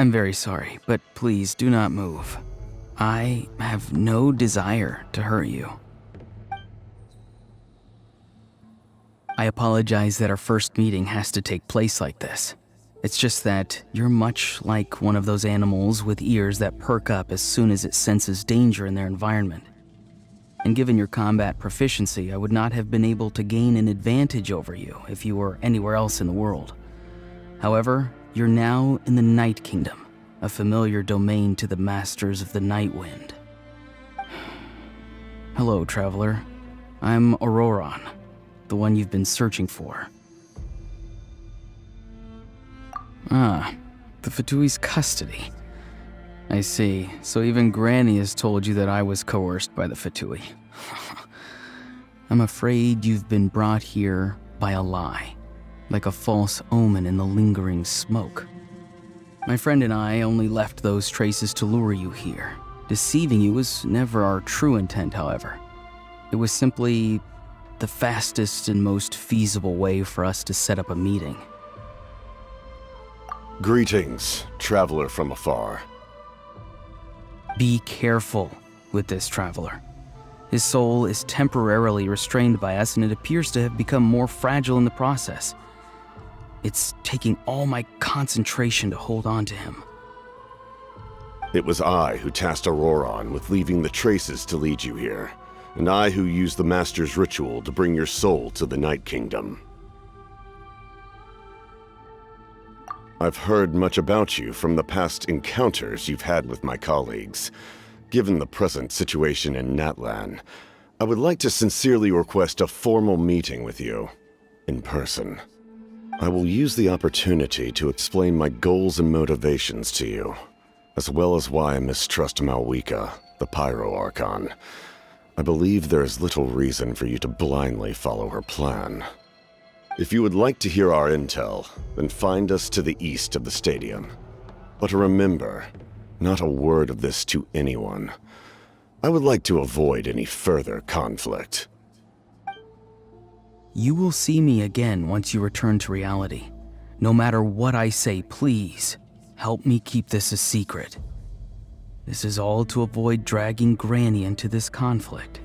I'm very sorry, but please do not move. I have no desire to hurt you. I apologize that our first meeting has to take place like this. It's just that you're much like one of those animals with ears that perk up as soon as it senses danger in their environment. And given your combat proficiency, I would not have been able to gain an advantage over you if you were anywhere else in the world. However, you're now in the Night Kingdom, a familiar domain to the Masters of the Night Wind. Hello, traveler. I'm Ororon, the one you've been searching for. Ah, the Fatui's custody. I see. So even Granny has told you that I was coerced by the Fatui. I'm afraid you've been brought here by a lie, like a false omen in the lingering smoke. My friend and I only left those traces to lure you here. Deceiving you was never our true intent, however. It was simply the fastest and most feasible way for us to set up a meeting. Greetings, traveler from afar. Be careful with this traveler. His soul is temporarily restrained by us, and it appears to have become more fragile in the process. It's taking all my concentration to hold on to him. It was I who tasked Ororon with leaving the traces to lead you here, and I who used the Master's ritual to bring your soul to the Night Kingdom. I've heard much about you from the past encounters you've had with my colleagues. Given the present situation in Natlan, I would like to sincerely request a formal meeting with you, in person. I will use the opportunity to explain my goals and motivations to you, as well as why I mistrust Malwika, the Pyro Archon. I believe there is little reason for you to blindly follow her plan. If you would like to hear our intel, then find us to the east of the stadium. But remember, not a word of this to anyone. I would like to avoid any further conflict. You will see me again once you return to reality. No matter what I say, please, help me keep this a secret. This is all to avoid dragging Granny into this conflict.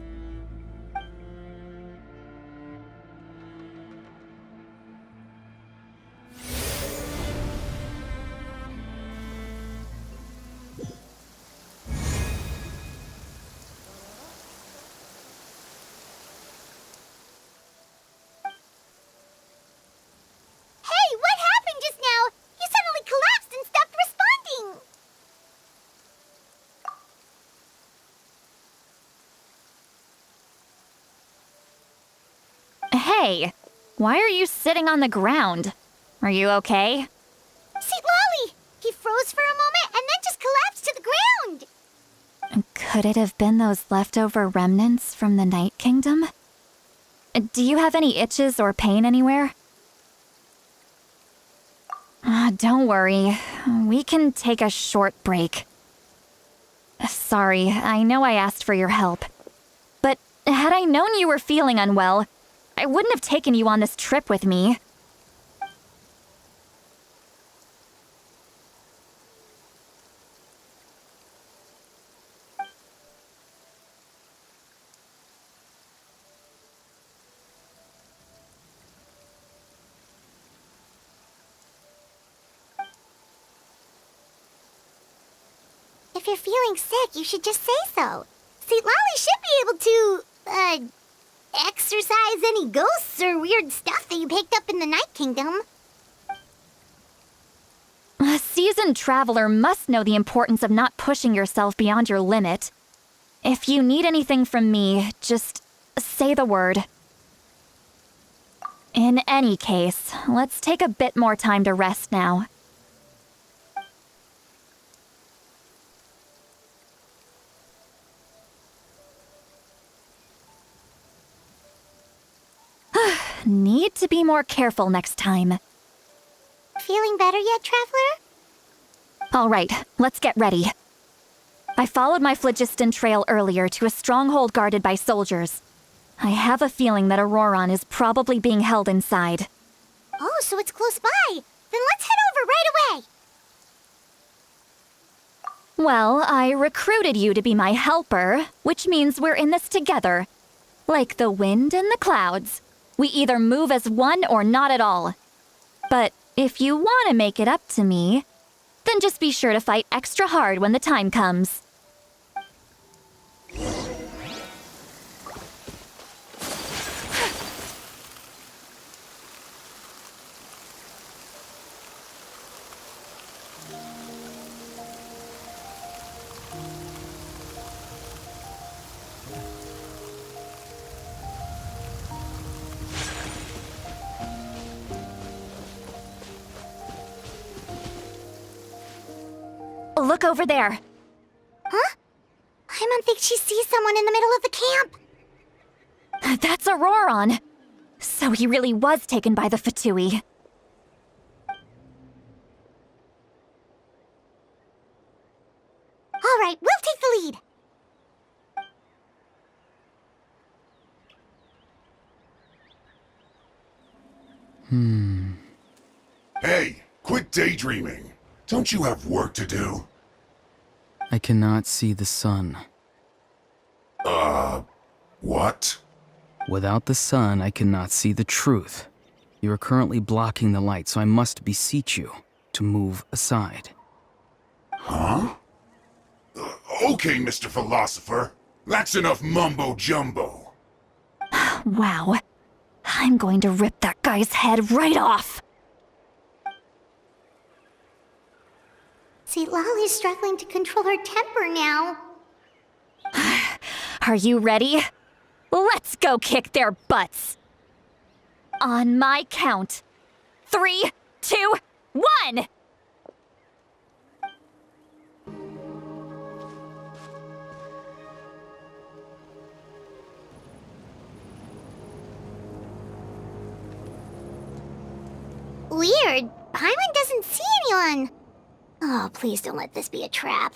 Hey, why are you sitting on the ground? Are you okay? Citlali! He froze for a moment and then just collapsed to the ground! Could it have been those leftover remnants from the Night Kingdom? Do you have any itches or pain anywhere? Don't worry. We can take a short break. Sorry, I know I asked for your help. But had I known you were feeling unwell, I wouldn't have taken you on this trip with me. If you're feeling sick, you should just say so. Citlali should be able to, exorcise any ghosts or weird stuff that you picked up in the Night Kingdom. A seasoned traveler must know the importance of not pushing yourself beyond your limit. If you need anything from me, just say the word. In any case, let's take a bit more time to rest now. Need to be more careful next time. Feeling better yet, traveler? All right, let's get ready. I followed my phlogiston trail earlier to a stronghold guarded by soldiers. I have a feeling that Ororon is probably being held inside. Oh, so it's close by. Then let's head over right away. Well, I recruited you to be my helper, which means we're in this together. Like the wind and the clouds. We either move as one or not at all. But if you want to make it up to me, then just be sure to fight extra hard when the time comes. Look over there. Huh? Paimon thinks she sees someone in the middle of the camp. That's Ororon. So he really was taken by the Fatui. All right, we'll take the lead. Hey, quit daydreaming. Don't you have work to do? I cannot see the sun. What? Without the sun, I cannot see the truth. You are currently blocking the light, so I must beseech you to move aside. Huh? Okay, Mr. Philosopher. That's enough mumbo-jumbo. Wow. I'm going to rip that guy's head right off. Citlali's struggling to control her temper now. Are you ready? Let's go kick their butts. On my count. 3, 2, 1! Weird. Paimon doesn't see anyone. Oh, please don't let this be a trap.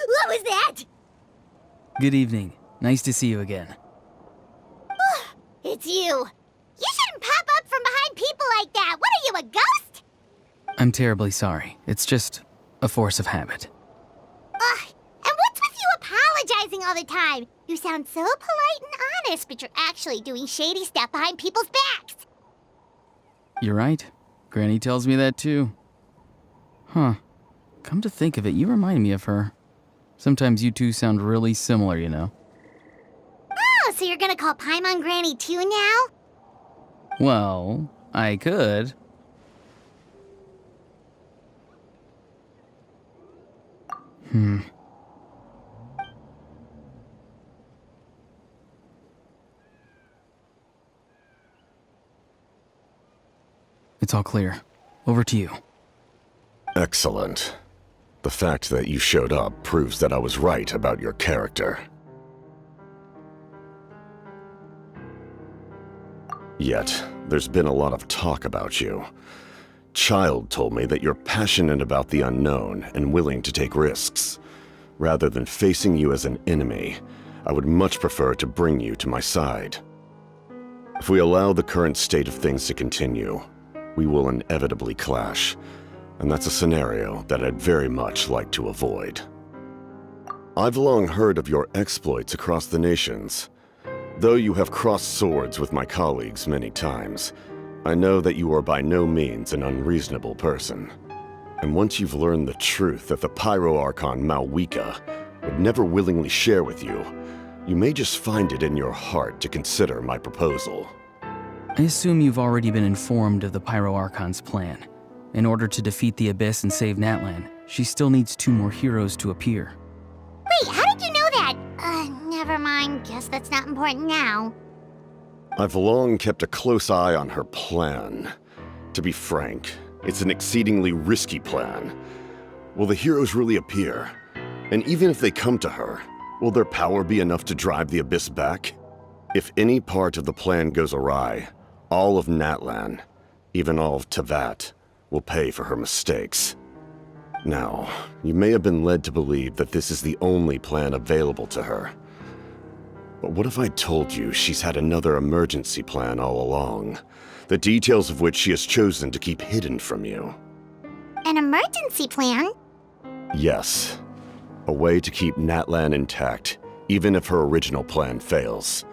What was that? Good evening. Nice to see you again. It's you. You shouldn't pop up from behind people like that. What are you, a ghost? I'm terribly sorry. It's just a force of habit. Ugh. And what's with you apologizing all the time? You sound so polite and honest, but you're actually doing shady stuff behind people's backs. You're right. Granny tells me that too. Huh. Come to think of it, you remind me of her. Sometimes you two sound really similar, you know. Oh, so you're gonna call Paimon Granny too now? Well, I could. It's all clear. Over to you. Excellent. The fact that you showed up proves that I was right about your character. Yet, there's been a lot of talk about you. Child told me that you're passionate about the unknown and willing to take risks. Rather than facing you as an enemy, I would much prefer to bring you to my side. If we allow the current state of things to continue, we will inevitably clash, and that's a scenario that I'd very much like to avoid. I've long heard of your exploits across the nations. Though you have crossed swords with my colleagues many times, I know that you are by no means an unreasonable person. And once you've learned the truth that the Pyro Archon Malwika would never willingly share with you, you may just find it in your heart to consider my proposal. I assume you've already been informed of the Pyro Archon's plan. In order to defeat the Abyss and save Natlan, she still needs 2 more heroes to appear. Wait, how did you know that? Never mind. Guess that's not important now. I've long kept a close eye on her plan. To be frank, it's an exceedingly risky plan. Will the heroes really appear? And even if they come to her, will their power be enough to drive the Abyss back? If any part of the plan goes awry, all of Natlan, even all of Teyvat, will pay for her mistakes. Now, you may have been led to believe that this is the only plan available to her. But what if I told you she's had another emergency plan all along, the details of which she has chosen to keep hidden from you? An emergency plan? Yes. A way to keep Natlan intact, even if her original plan fails.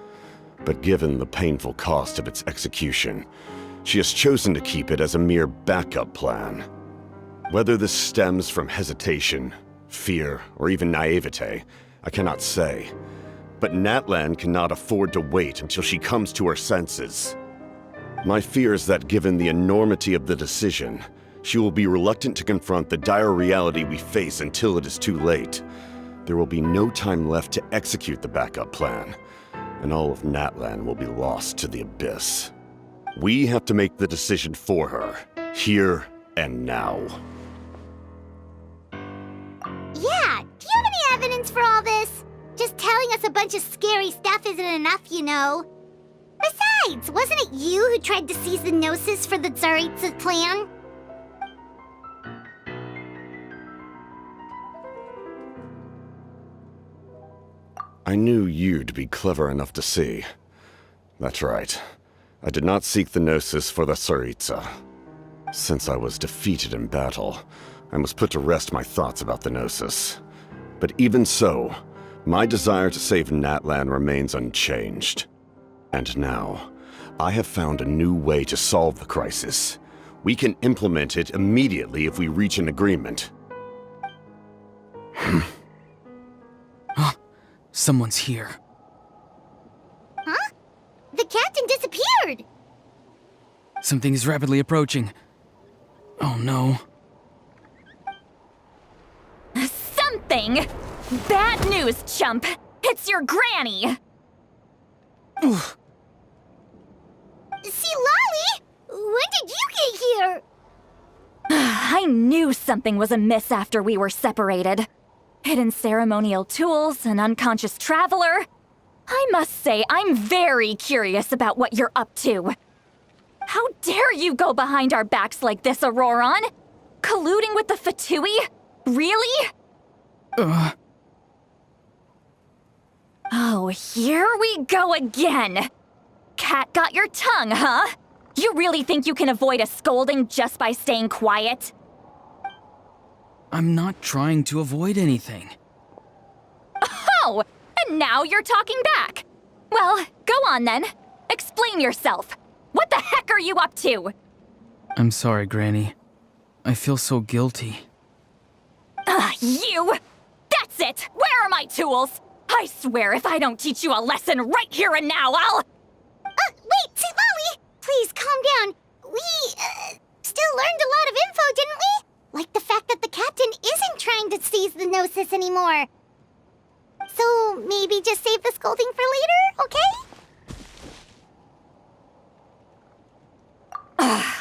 But given the painful cost of its execution, she has chosen to keep it as a mere backup plan. Whether this stems from hesitation, fear, or even naivete, I cannot say. But Natlan cannot afford to wait until she comes to her senses. My fear is that given the enormity of the decision, she will be reluctant to confront the dire reality we face until it is too late. There will be no time left to execute the backup plan, and all of Natlan will be lost to the abyss. We have to make the decision for her, here and now. Yeah, do you have any evidence for all this? Just telling us a bunch of scary stuff isn't enough, you know. Besides, wasn't it you who tried to seize the Gnosis for the Tsaritsa plan? I knew you'd be clever enough to see. That's right. I did not seek the Gnosis for the Tsaritsa. Since I was defeated in battle, I must put to rest my thoughts about the Gnosis. But even so, my desire to save Natlan remains unchanged. And now, I have found a new way to solve the crisis. We can implement it immediately if we reach an agreement. Someone's here. Huh? The captain disappeared! Something is rapidly approaching. Oh no. Something? Bad news, chump! It's your granny! Oof. Citlali! When did you get here? I knew something was amiss after we were separated. Hidden ceremonial tools, an unconscious traveler. I must say, I'm very curious about what you're up to. How dare you go behind our backs like this, Ororon? Colluding with the Fatui? Really? Oh, here we go again. Cat got your tongue, huh? You really think you can avoid a scolding just by staying quiet? I'm not trying to avoid anything. Oh, and now you're talking back. Well, go on then. Explain yourself. What the heck are you up to? I'm sorry, Granny. I feel so guilty. You! That's it! Where are my tools? I swear if I don't teach you a lesson right here and now, I'll... Wait, Citlali! Please, calm down. We, still learned a lot of info, didn't we? Like the fact that the captain isn't trying to seize the Gnosis anymore. So, maybe just save the scolding for later, okay?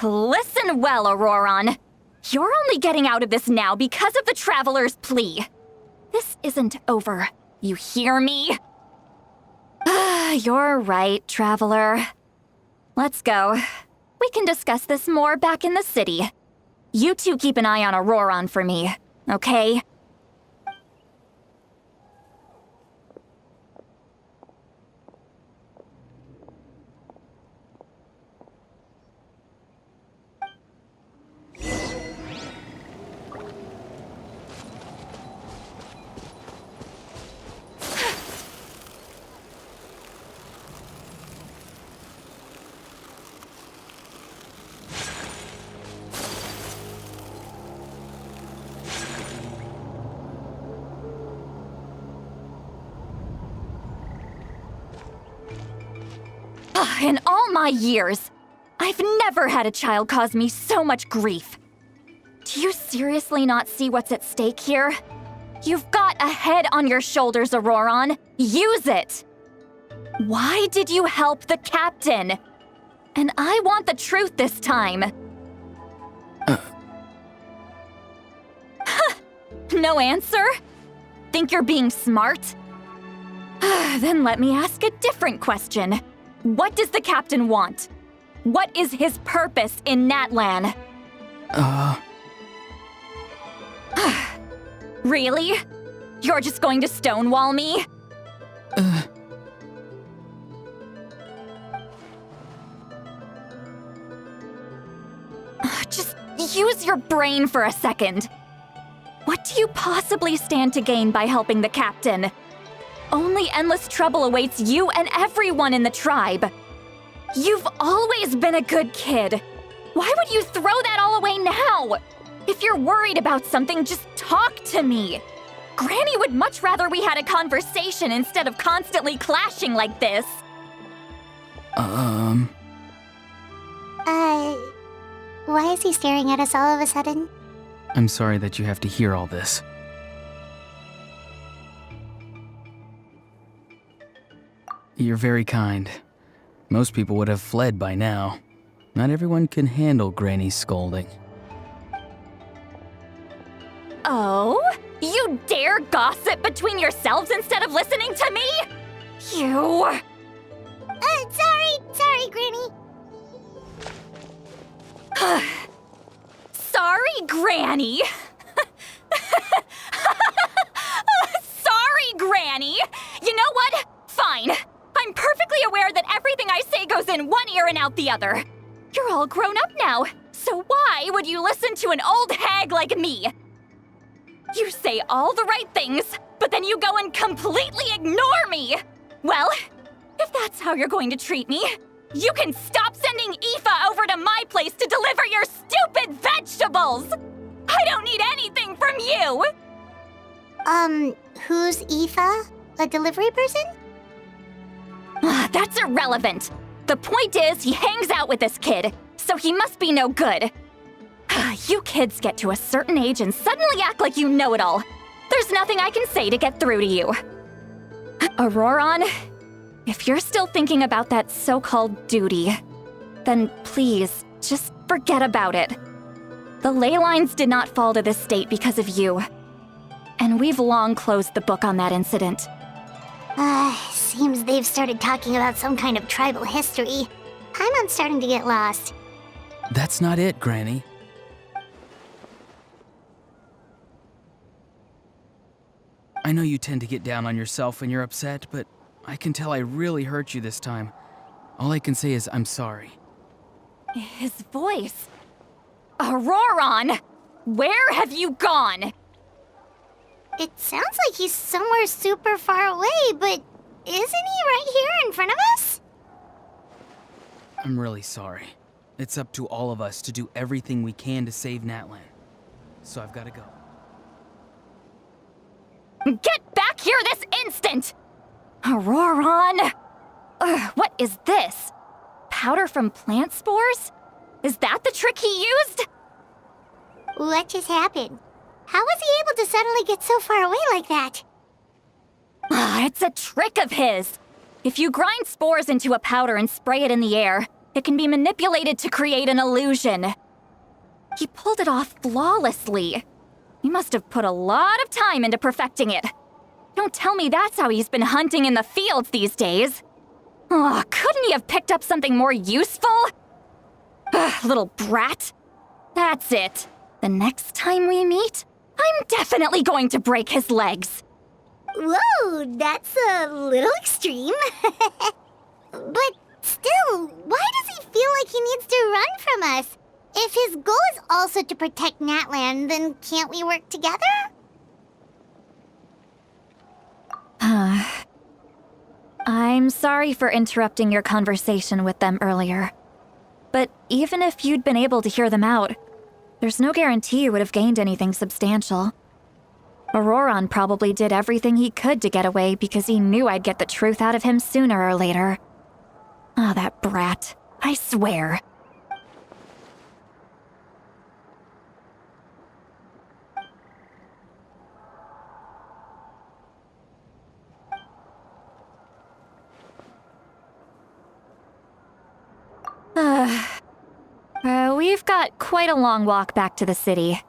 Listen well, Ororon. You're only getting out of this now because of the Traveler's plea. This isn't over. You hear me? You're right, Traveler. Let's go. We can discuss this more back in the city. You two keep an eye on Ororon for me, okay? In all my years, I've never had a child cause me so much grief. Do you seriously not see what's at stake here? You've got a head on your shoulders, Ororon. Use it! Why did you help the captain? And I want the truth this time. No answer? Think you're being smart? Then let me ask a different question. What does the captain want? What is his purpose in Natlan? Really? You're just going to stonewall me? use your brain for a second. What do you possibly stand to gain by helping the captain? Only endless trouble awaits you and everyone in the tribe. You've always been a good kid. Why would you throw that all away now? If you're worried about something, just talk to me. Granny would much rather we had a conversation instead of constantly clashing like this. Why is he staring at us all of a sudden? I'm sorry that you have to hear all this. You're very kind. Most people would have fled by now. Not everyone can handle Granny's scolding. Oh? You dare gossip between yourselves instead of listening to me? You... Sorry, Granny. Sorry, Granny. Sorry, Granny. You know what? Fine. I'm perfectly aware that everything I say goes in one ear and out the other. You're all grown up now, so why would you listen to an old hag like me? You say all the right things, but then you go and completely ignore me. Well, if that's how you're going to treat me, you can stop sending Aoife over to my place to deliver your stupid vegetables! I don't need anything from you! Who's Aoife? A delivery person? That's irrelevant. The point is, he hangs out with this kid, so he must be no good. You kids get to a certain age and suddenly act like you know it all. There's nothing I can say to get through to you. Ororon, if you're still thinking about that so-called duty, then please, just forget about it. The ley lines did not fall to this state because of you. And we've long closed the book on that incident. Seems they've started talking about some kind of tribal history. I'm starting to get lost. That's not it, Granny. I know you tend to get down on yourself when you're upset, but I can tell I really hurt you this time. All I can say is I'm sorry. His voice. Ororon! Where have you gone? It sounds like he's somewhere super far away, but isn't he right here in front of us? I'm really sorry. It's up to all of us to do everything we can to save Natlan. So I've got to go. Get back here this instant! Ororon! What is this? Powder from plant spores? Is that the trick he used? What just happened? How was he able to suddenly get so far away like that? It's a trick of his. If you grind spores into a powder and spray it in the air, it can be manipulated to create an illusion. He pulled it off flawlessly. He must have put a lot of time into perfecting it. Don't tell me that's how he's been hunting in the fields these days. Couldn't he have picked up something more useful? Little brat. That's it. The next time we meet, I'm definitely going to break his legs. Whoa, that's a little extreme. But still, why does he feel like he needs to run from us? If his goal is also to protect Natlan, then can't we work together? I'm sorry for interrupting your conversation with them earlier. But even if you'd been able to hear them out, there's no guarantee you would have gained anything substantial. Ororon probably did everything he could to get away because he knew I'd get the truth out of him sooner or later. That brat. I swear. We've got quite a long walk back to the city.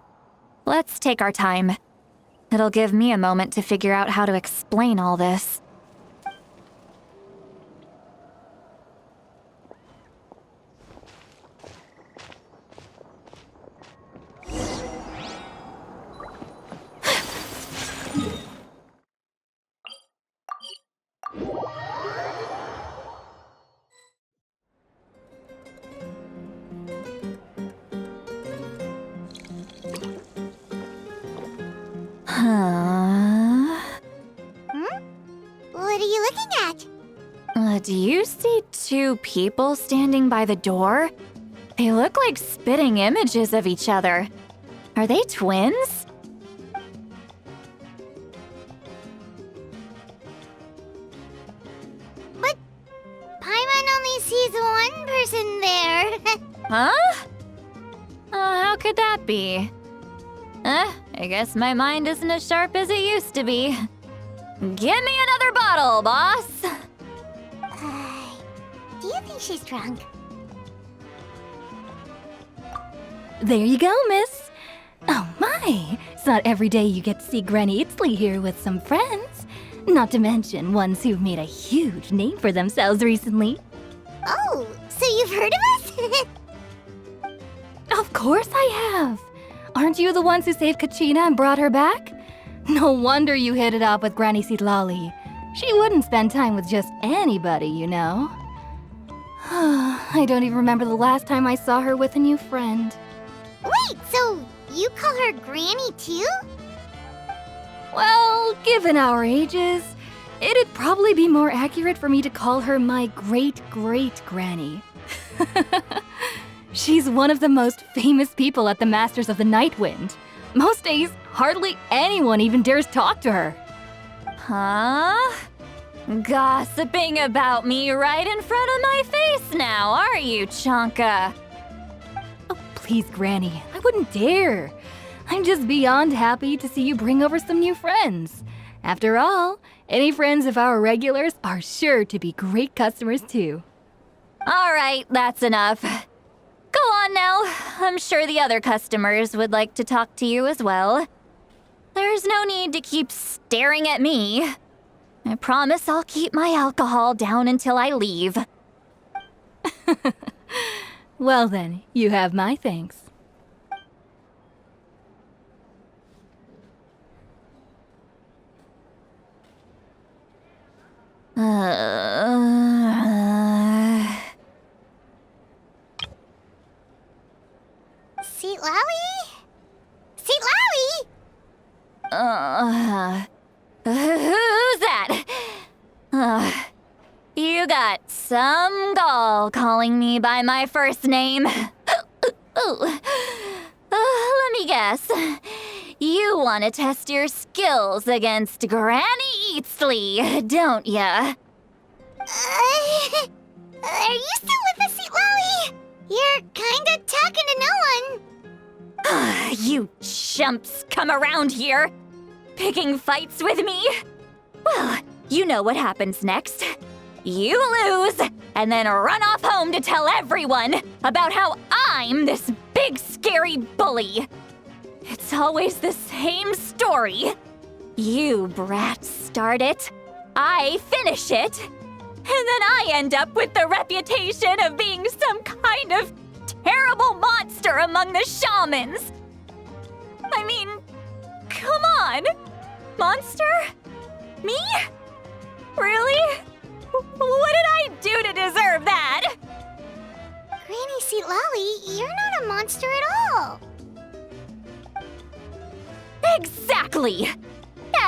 Let's take our time. It'll give me a moment to figure out how to explain all this. Do you see two people standing by the door? They look like spitting images of each other. Are they twins? But Paimon only sees one person there. Huh? How could that be? I guess my mind isn't as sharp as it used to be. Give me another bottle, boss! Do you think she's drunk? There you go, miss. Oh my, it's not every day you get to see Granny Itzley here with some friends. Not to mention ones who've made a huge name for themselves recently. Oh, so you've heard of us? Of course I have. Aren't you the ones who saved Kachina and brought her back? No wonder you hit it off with Granny Citlali. She wouldn't spend time with just anybody, you know. I don't even remember the last time I saw her with a new friend. Wait, so you call her Granny too? Well, given our ages, it'd probably be more accurate for me to call her my great-great-granny. She's one of the most famous people at the Masters of the Nightwind. Most days, hardly anyone even dares talk to her. Huh? Gossiping about me right in front of my face now, are you, Chonka? Oh, please, Granny, I wouldn't dare. I'm just beyond happy to see you bring over some new friends. After all, any friends of our regulars are sure to be great customers too. All right, that's enough. Go on now. I'm sure the other customers would like to talk to you as well. There's no need to keep staring at me. I promise I'll keep my alcohol down until I leave. Well then, you have my thanks. Citlali? Citlali? Who's that? You got some gall calling me by my first name. Let me guess. You want to test your skills against Granny Itzley, don't ya? Are you still with us, Citlali? You're kinda talking to no one. You chumps come around here, picking fights with me? Well, you know what happens next. You lose, and then run off home to tell everyone about how I'm this big scary bully. It's always the same story. You brats start it, I finish it, and then I end up with the reputation of being some kind of terrible monster among the shamans. I mean, come on. Monster? Me? Really? What did I do to deserve that? Granny Citlali, you're not a monster at all. Exactly!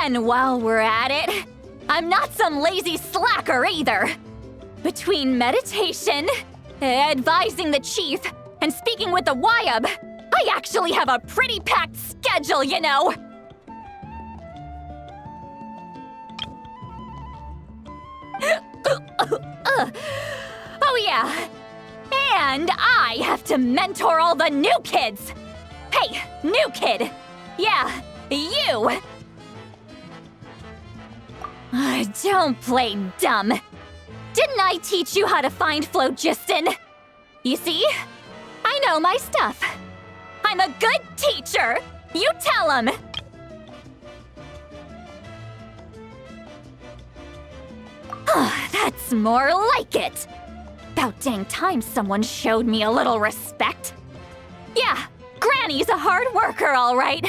And while we're at it, I'm not some lazy slacker either. Between meditation, advising the chief, and speaking with the Wyab, I actually have a pretty packed schedule, you know! Oh yeah, and I have to mentor all the new kids! Hey, new kid! Yeah, you! Don't play dumb. Didn't I teach you how to find phlogiston? You see? I know my stuff. I'm a good teacher. You tell him. That's more like it. About dang time someone showed me a little respect. Yeah, Granny's a hard worker, all right.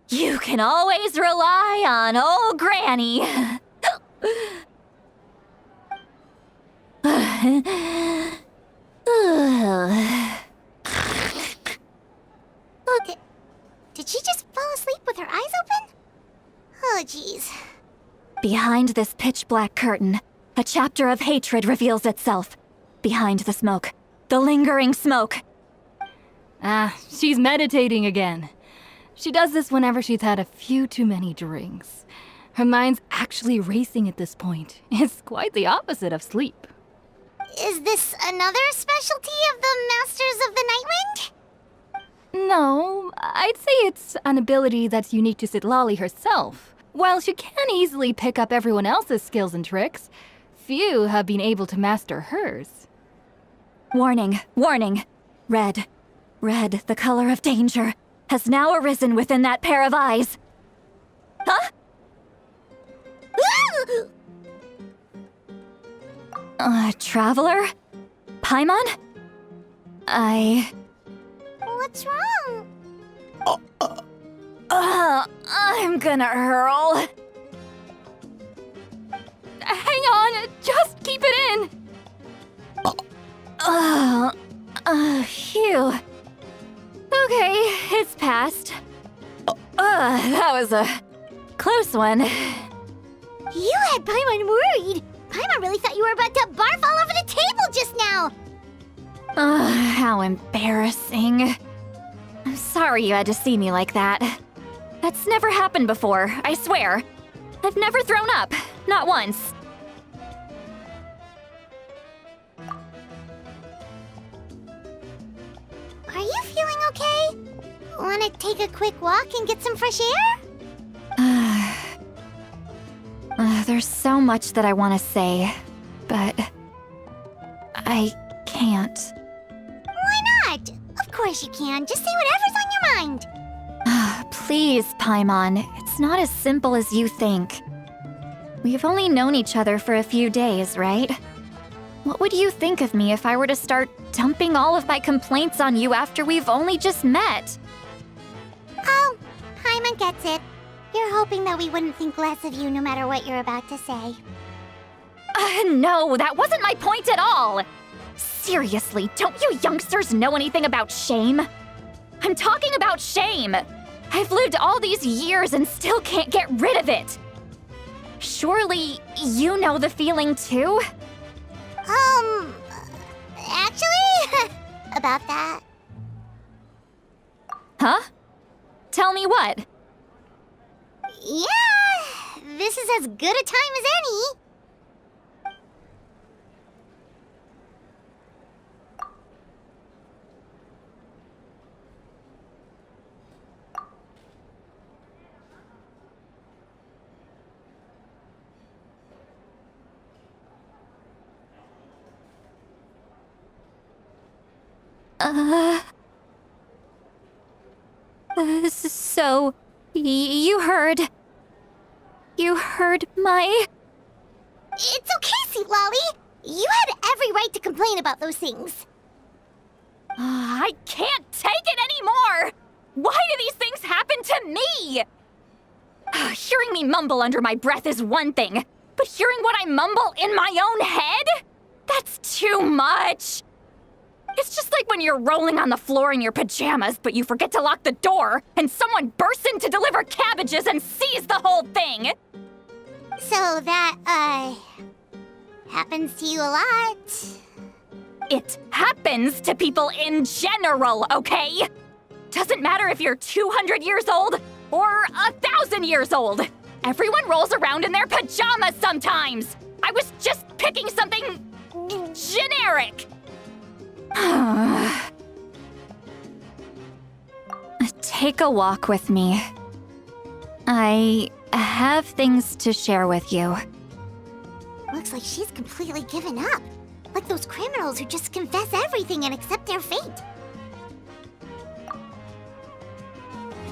You can always rely on old Granny. Did she just fall asleep with her eyes open? Oh, jeez. Behind this pitch-black curtain, A chapter of hatred reveals itself. Behind the smoke. The lingering smoke. She's meditating again. She does this whenever she's had a few too many drinks. Her mind's actually racing at this point. It's quite the opposite of sleep. Is this another specialty of the Masters of the Nightwind? No, I'd say it's an ability that's unique to Citlali herself. While she can easily pick up everyone else's skills and tricks, few have been able to master hers. Warning, warning. Red, the color of danger, has now arisen within that pair of eyes. Huh? Traveler? Paimon? What's wrong? I'm gonna hurl. Hang on, just keep it in! Phew. Okay, it's passed. That was a close one. You had Paimon worried. Paimon really thought you were about to barf all over the table just now. How embarrassing. I'm sorry you had to see me like that. That's never happened before, I swear. I've never thrown up, not once. Are you feeling okay? Want to take a quick walk and get some fresh air? There's so much that I want to say, but I can't. Why not? Of course you can. Just say whatever's on your mind. Please, Paimon, it's not as simple as you think. We've only known each other for a few days, right? What would you think of me if I were to start dumping all of my complaints on you after we've only just met? Oh, Paimon gets it. You're hoping that we wouldn't think less of you no matter what you're about to say. No, that wasn't my point at all! Seriously, don't you youngsters know anything about shame? I'm talking about shame! I've lived all these years and still can't get rid of it! Surely, you know the feeling too? Actually, about that. Huh? Tell me what? Yeah, this is as good a time as any. So, you heard my... It's okay, Citlali. You had every right to complain about those things. I can't take it anymore! Why do these things happen to me? Hearing me mumble under my breath is one thing, but hearing what I mumble in my own head? That's too much! It's just like when you're rolling on the floor in your pajamas, but you forget to lock the door, and someone bursts in to deliver cabbages and sees the whole thing! So that, happens to you a lot. It happens to people in general, okay? Doesn't matter if you're 200 years old or 1,000 years old. Everyone rolls around in their pajamas sometimes. I was just picking something generic. Take a walk with me. I have things to share with you. Looks like she's completely given up. Like those criminals who just confess everything and accept their fate.